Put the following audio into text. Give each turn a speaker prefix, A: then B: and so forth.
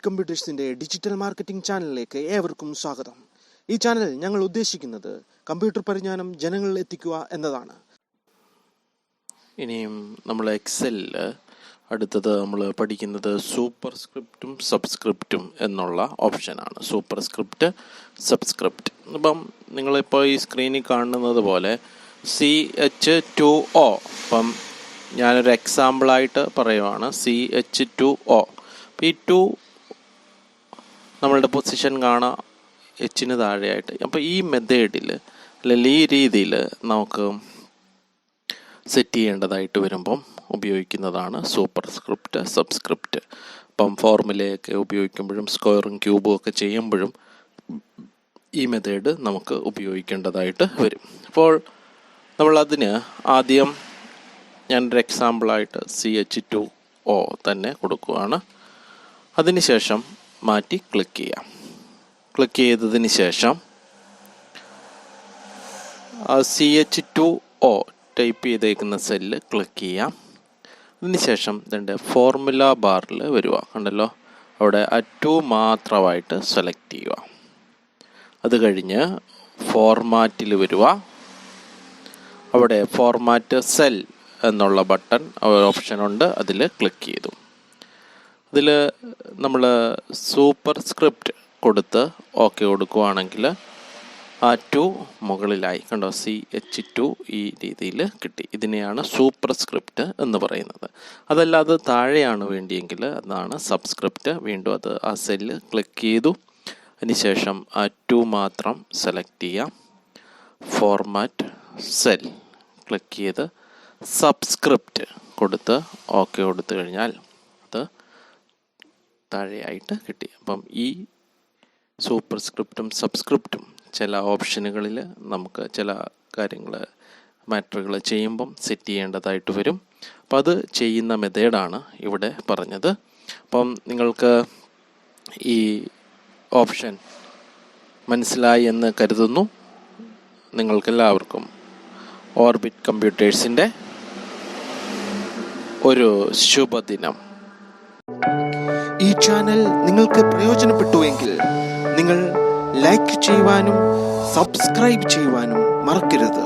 A: Orbit കമ്പ്യൂട്ടേഴ്സിൻ്റെ digital marketing ചാനലിലേക്ക് ഏവർക്കും സ്വാഗതം. ഈ ചാനൽ ഞങ്ങൾ ഉദ്ദേശിക്കുന്നത് കമ്പ്യൂട്ടർ പരിജ്ഞാനം ജനങ്ങളിൽ എത്തിക്കുക എന്നതാണ്.
B: ഇനിയും നമ്മൾ എക്സലിൽ അടുത്തത് നമ്മൾ പഠിക്കുന്നത് സൂപ്പർസ്ക്രിപ്റ്റും സബ്സ്ക്രിപ്റ്റും എന്നുള്ള ഓപ്ഷനാണ്. Superscript, subscript. അപ്പം നിങ്ങളിപ്പോൾ ഈ സ്ക്രീനിൽ കാണുന്നത് പോലെ CH2O. അപ്പം ഞാനൊരു എക്സാമ്പിളായിട്ട് പറയുവാണ്. CH2O. അപ്പോൾ ഈ 2 നമ്മളുടെ പൊസിഷൻ കാണാം എച്ചിന് താഴെയായിട്ട്. അപ്പോൾ ഈ മെത്തേഡിൽ അല്ലെങ്കിൽ ഈ രീതിയിൽ നമുക്ക് സെറ്റ് ചെയ്യേണ്ടതായിട്ട് വരുമ്പം ഉപയോഗിക്കുന്നതാണ് സൂപ്പർസ്ക്രിപ്റ്റ്, സബ്സ്ക്രിപ്റ്റ്. അപ്പം ഫോർമുലയൊക്കെ ഉപയോഗിക്കുമ്പോഴും സ്ക്വയറും ക്യൂബും ഒക്കെ ചെയ്യുമ്പോഴും ഈ മെത്തേഡ് നമുക്ക് ഉപയോഗിക്കേണ്ടതായിട്ട് വരും. അപ്പോൾ നമ്മളതിന് ആദ്യം ഞാനൊരു എക്സാമ്പിളായിട്ട് CH2O തന്നെ കൊടുക്കുകയാണ്. അതിനുശേഷം മാറ്റി ക്ലിക്ക് ചെയ്യാം. ക്ലിക്ക് ചെയ്തതിന് ശേഷം CH2O ടൈപ്പ് ചെയ്തേക്കുന്ന സെല്ല് ക്ലിക്ക് ചെയ്യാം. അതിനുശേഷം ഇതിൻ്റെ ഫോർമുല ബാറിൽ വരിക. കണ്ടല്ലോ, അവിടെ ആ 2 മാത്രമായിട്ട് സെലക്ട് ചെയ്യുക. അത് കഴിഞ്ഞ് ഫോർമാറ്റിൽ വരിക. അവിടെ ഫോർമാറ്റ് സെൽ എന്നുള്ള ബട്ടൺ ഓപ്ഷനുണ്ട്, അതിൽ ക്ലിക്ക് ചെയ്തു. അതിൽ നമ്മൾ സൂപ്പർസ്ക്രിപ്റ്റ് കൊടുത്ത് ഓക്കെ കൊടുക്കുകയാണെങ്കിൽ ആ 2 മുകളിലായി. കണ്ടോ, CH2 ഈ രീതിയിൽ കിട്ടി. ഇതിനെയാണ് സൂപ്പർസ്ക്രിപ്റ്റ് എന്ന് പറയുന്നത്. അതല്ലാതെ താഴെയാണ് വേണ്ടിയെങ്കിൽ അതാണ് സബ്സ്ക്രിപ്റ്റ്. വീണ്ടും അത് ആ സെല്ല് ക്ലിക്ക് ചെയ്തു. അതിനുശേഷം ആ 2 മാത്രം സെലക്ട് ചെയ്യാം. ഫോർമാറ്റ് സെൽ ക്ലിക്ക് ചെയ്ത് സബ്സ്ക്രിപ്റ്റ് കൊടുത്ത് ഓക്കെ കൊടുത്തു കഴിഞ്ഞാൽ അത് താഴെയായിട്ട് കിട്ടി. അപ്പം ഈ സൂപ്പർസ്ക്രിപ്റ്റും സബ്സ്ക്രിപ്റ്റും ചില ഓപ്ഷനുകളിൽ നമുക്ക് ചില കാര്യങ്ങൾ മാറ്ററുകൾ ചെയ്യുമ്പം സെറ്റ് ചെയ്യേണ്ടതായിട്ട് വരും. അപ്പം അത് ചെയ്യുന്ന മെത്തേഡാണ് ഇവിടെ പറഞ്ഞത്. അപ്പം നിങ്ങൾക്ക് ഈ ഓപ്ഷൻ മനസ്സിലായി എന്ന് കരുതുന്നു. നിങ്ങൾക്കെല്ലാവർക്കും ഓർബിറ്റ് കമ്പ്യൂട്ടേഴ്സിൻ്റെ ഒരു ശുഭദിനം.
A: ഈ ചാനൽ നിങ്ങൾക്ക് പ്രയോജനപ്പെട്ടുവെങ്കിൽ നിങ്ങൾ ലൈക്ക് ചെയ്യുവാനും സബ്സ്ക്രൈബ് ചെയ്യുവാനും മറക്കരുത്.